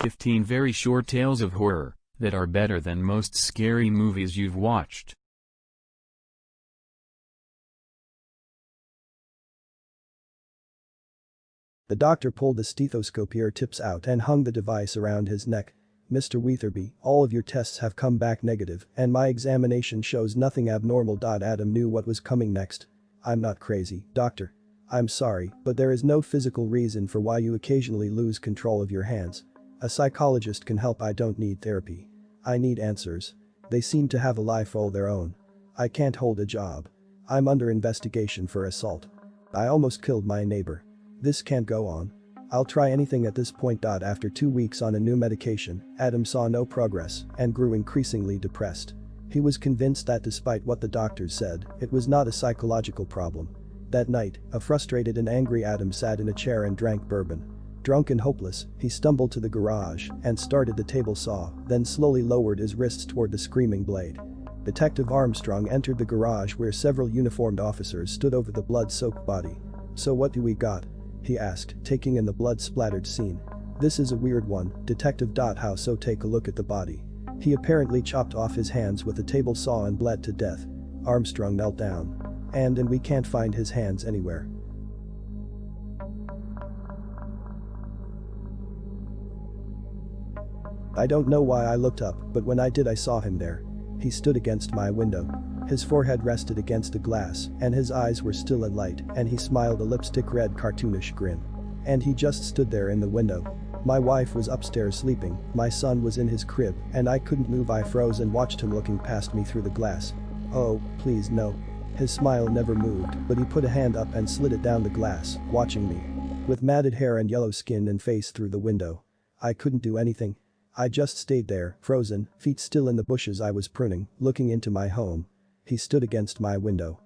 15 very short tales of horror that are better than most scary movies you've watched. The doctor pulled the stethoscope ear tips out and hung the device around his neck. "Mr. Weatherby, all of your tests have come back negative, and my examination shows nothing abnormal." Adam knew what was coming next. "I'm not crazy, doctor. I'm sorry, but there is no physical reason for why you occasionally lose control of your hands. A psychologist can help. I don't need therapy. I need answers. They seem to have a life all their own. I can't hold a job. I'm under investigation for assault. I almost killed my neighbor. This can't go on. I'll try anything at this point." After 2 weeks on a new medication, Adam saw no progress and grew increasingly depressed. He was convinced that despite what the doctors said, it was not a psychological problem. That night, a frustrated and angry Adam sat in a chair and drank bourbon. Drunk and hopeless, he stumbled to the garage and started the table saw, then slowly lowered his wrists toward the screaming blade. Detective Armstrong entered the garage where several uniformed officers stood over the blood-soaked body. "So what do we got?" he asked, taking in the blood-splattered scene. "This is a weird one, Detective. How so?" "Take a look at the body. He apparently chopped off his hands with a table saw and bled to death." Armstrong knelt down. And we can't find his hands anywhere." I don't know why I looked up, but when I did I saw him there. He stood against my window. His forehead rested against the glass, and his eyes were still alight, and he smiled a lipstick-red cartoonish grin. And he just stood there in the window. My wife was upstairs sleeping, my son was in his crib, and I couldn't move. I froze and watched him looking past me through the glass. "Oh, please no." His smile never moved, but he put a hand up and slid it down the glass, watching me. With matted hair and yellow skin and face through the window. I couldn't do anything. I just stayed there, frozen, feet still in the bushes I was pruning, looking into my home. He stood against my window.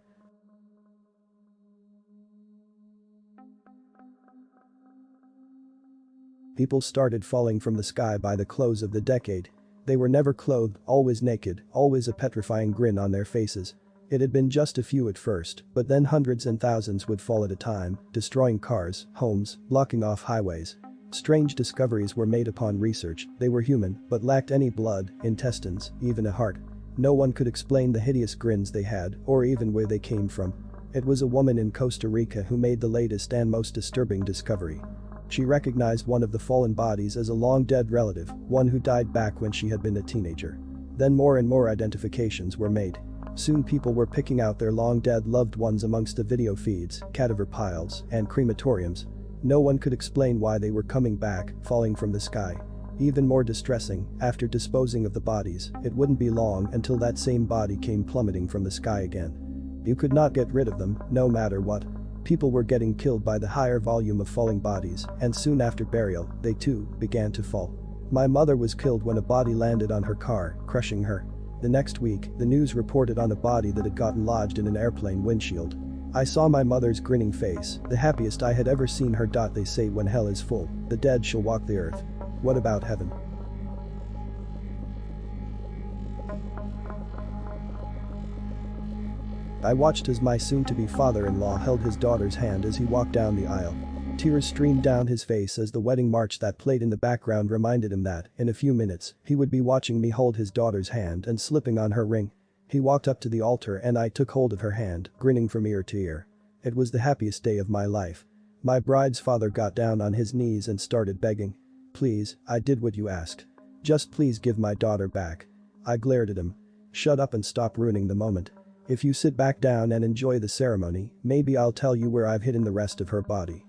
People started falling from the sky by the close of the decade. They were never clothed, always naked, always a petrifying grin on their faces. It had been just a few at first, but then hundreds and thousands would fall at a time, destroying cars, homes, blocking off highways. Strange discoveries were made upon research. They were human, but lacked any blood, intestines, even a heart. No one could explain the hideous grins they had, or even where they came from. It was a woman in Costa Rica who made the latest and most disturbing discovery. She recognized one of the fallen bodies as a long-dead relative, one who died back when she had been a teenager. Then more and more identifications were made. Soon people were picking out their long-dead loved ones amongst the video feeds, cadaver piles, and crematoriums. No one could explain why they were coming back, falling from the sky. Even more distressing, after disposing of the bodies, it wouldn't be long until that same body came plummeting from the sky again. You could not get rid of them, no matter what. People were getting killed by the higher volume of falling bodies, and soon after burial, they too began to fall. My mother was killed when a body landed on her car, crushing her. The next week, the news reported on a body that had gotten lodged in an airplane windshield. I saw my mother's grinning face, the happiest I had ever seen her. They say when hell is full, the dead shall walk the earth. What about heaven? I watched as my soon-to-be father-in-law held his daughter's hand as he walked down the aisle. Tears streamed down his face as the wedding march that played in the background reminded him that, in a few minutes, he would be watching me hold his daughter's hand and slipping on her ring. He walked up to the altar and I took hold of her hand, grinning from ear to ear. It was the happiest day of my life. My bride's father got down on his knees and started begging. "Please, I did what you asked. Just please give my daughter back." I glared at him. "Shut up and stop ruining the moment. If you sit back down and enjoy the ceremony, maybe I'll tell you where I've hidden the rest of her body."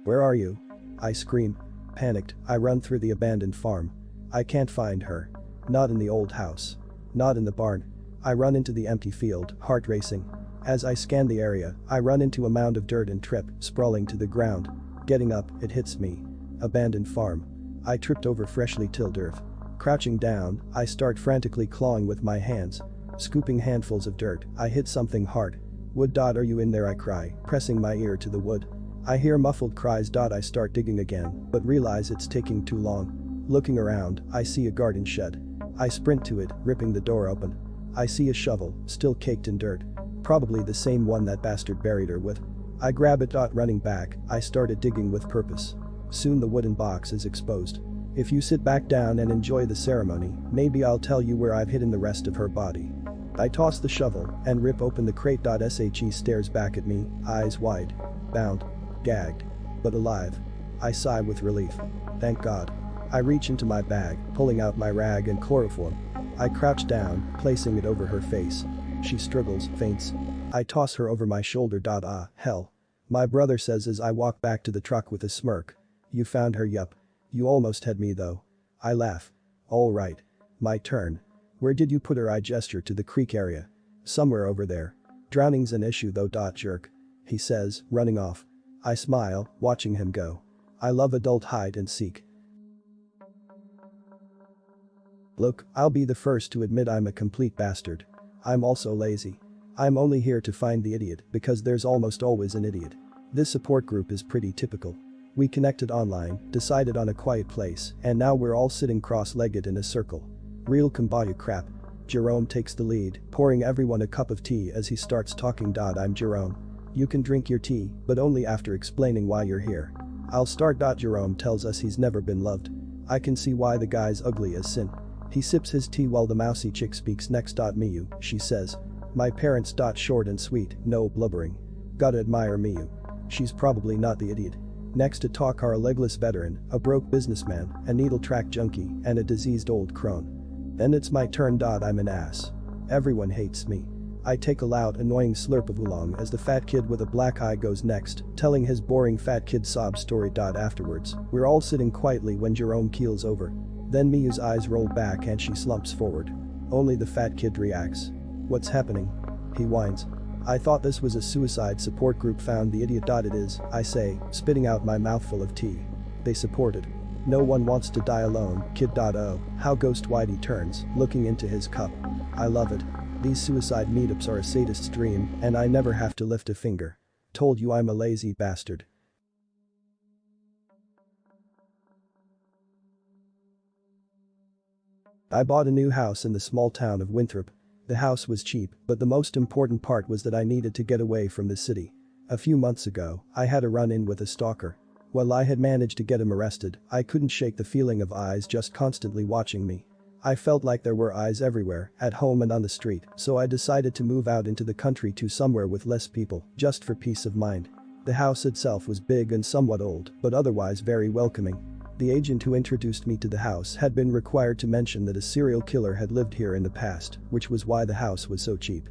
"Where are you?" I scream. Panicked, I run through the abandoned farm. I can't find her. Not in the old house. Not in the barn. I run into the empty field, heart racing. As I scan the area, I run into a mound of dirt and trip, sprawling to the ground. Getting up, it hits me. Abandoned farm. I tripped over freshly tilled earth. Crouching down, I start frantically clawing with my hands. Scooping handfuls of dirt, I hit something hard. "Wood. Are you in there?" I cry, pressing my ear to the wood. I hear muffled cries. I start digging again, but realize it's taking too long. Looking around, I see a garden shed. I sprint to it, ripping the door open. I see a shovel, still caked in dirt. Probably the same one that bastard buried her with. I grab it. Running back, I started digging with purpose. Soon the wooden box is exposed. If you sit back down and enjoy the ceremony, maybe I'll tell you where I've hidden the rest of her body. I toss the shovel and rip open the crate. She stares back at me, eyes wide. Bound. Gagged. But alive. I sigh with relief. Thank God. I reach into my bag, pulling out my rag and chloroform. I crouch down, placing it over her face. She struggles, faints. I toss her over my shoulder. Hell. My brother says as I walk back to the truck with a smirk. You found her, yup. You almost had me though. I laugh. All right. My turn. Where did you put her? I gesture to the creek area. Somewhere over there. Drowning's an issue though. Jerk. He says, running off. I smile, watching him go. I love adult hide and seek. Look, I'll be the first to admit I'm a complete bastard. I'm also lazy. I'm only here to find the idiot because there's almost always an idiot. This support group is pretty typical. We connected online, decided on a quiet place, and now we're all sitting cross-legged in a circle. Real kumbaya crap. Jerome takes the lead, pouring everyone a cup of tea as he starts talking. I'm Jerome. You can drink your tea, but only after explaining why you're here. I'll start. Jerome tells us he's never been loved. I can see why the guy's ugly as sin. He sips his tea while the mousy chick speaks next. Miyu, she says. My parents. Short and sweet, no blubbering. Gotta admire Miyu. She's probably not the idiot. Next to talk are a legless veteran, a broke businessman, a needle track junkie, and a diseased old crone. Then it's my turn. I'm an ass. Everyone hates me. I take a loud, annoying slurp of oolong as the fat kid with a black eye goes next, telling his boring fat kid sob story. Afterwards, we're all sitting quietly when Jerome keels over. Then Miyu's eyes roll back and she slumps forward. Only the fat kid reacts. What's happening? He whines. I thought this was a suicide support group. Found the idiot. It is, I say, spitting out my mouthful of tea. They supported. No one wants to die alone, kid. Oh, how ghost wide he turns, looking into his cup. I love it. These suicide meetups are a sadist's dream, and I never have to lift a finger. Told you I'm a lazy bastard. I bought a new house in the small town of Winthrop. The house was cheap, but the most important part was that I needed to get away from the city. A few months ago, I had a run-in with a stalker. While I had managed to get him arrested, I couldn't shake the feeling of eyes just constantly watching me. I felt like there were eyes everywhere, at home and on the street, so I decided to move out into the country to somewhere with less people, just for peace of mind. The house itself was big and somewhat old, but otherwise very welcoming. The agent who introduced me to the house had been required to mention that a serial killer had lived here in the past, which was why the house was so cheap.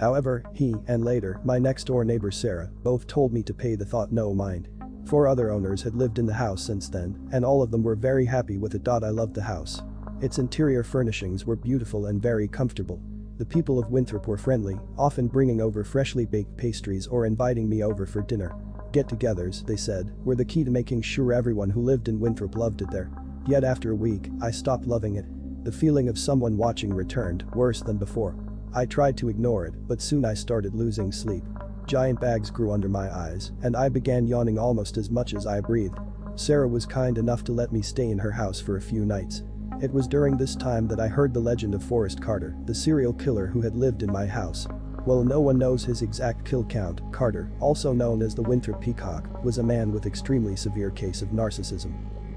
However, he, and later, my next-door neighbor Sarah, both told me to pay the thought no mind. 4 other owners had lived in the house since then, and all of them were very happy with it. I loved the house. Its interior furnishings were beautiful and very comfortable. The people of Winthrop were friendly, often bringing over freshly baked pastries or inviting me over for dinner. Get-togethers, they said, were the key to making sure everyone who lived in Winthrop loved it there. Yet after a week, I stopped loving it. The feeling of someone watching returned, worse than before. I tried to ignore it, but soon I started losing sleep. Giant bags grew under my eyes, and I began yawning almost as much as I breathed. Sarah was kind enough to let me stay in her house for a few nights. It was during this time that I heard the legend of Forrest Carter, the serial killer who had lived in my house. While no one knows his exact kill count, Carter, also known as the Winthrop Peacock, was a man with extremely severe case of narcissism.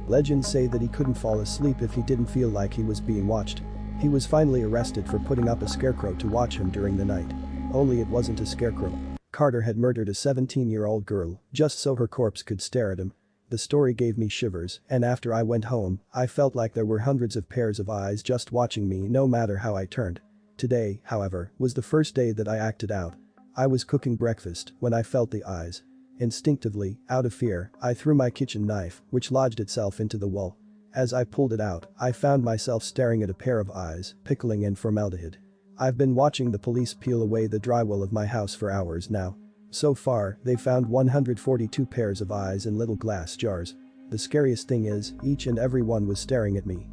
Legends say that he couldn't fall asleep if he didn't feel like he was being watched. He was finally arrested for putting up a scarecrow to watch him during the night. Only it wasn't a scarecrow. Carter had murdered a 17-year-old girl just so her corpse could stare at him. The story gave me shivers, and after I went home, I felt like there were hundreds of pairs of eyes just watching me no matter how I turned. Today, however, was the first day that I acted out. I was cooking breakfast when I felt the eyes. Instinctively, out of fear, I threw my kitchen knife, which lodged itself into the wall. As I pulled it out, I found myself staring at a pair of eyes, pickling in formaldehyde. I've been watching the police peel away the drywall of my house for hours now. So far, they found 142 pairs of eyes in little glass jars. The scariest thing is, each and every one was staring at me.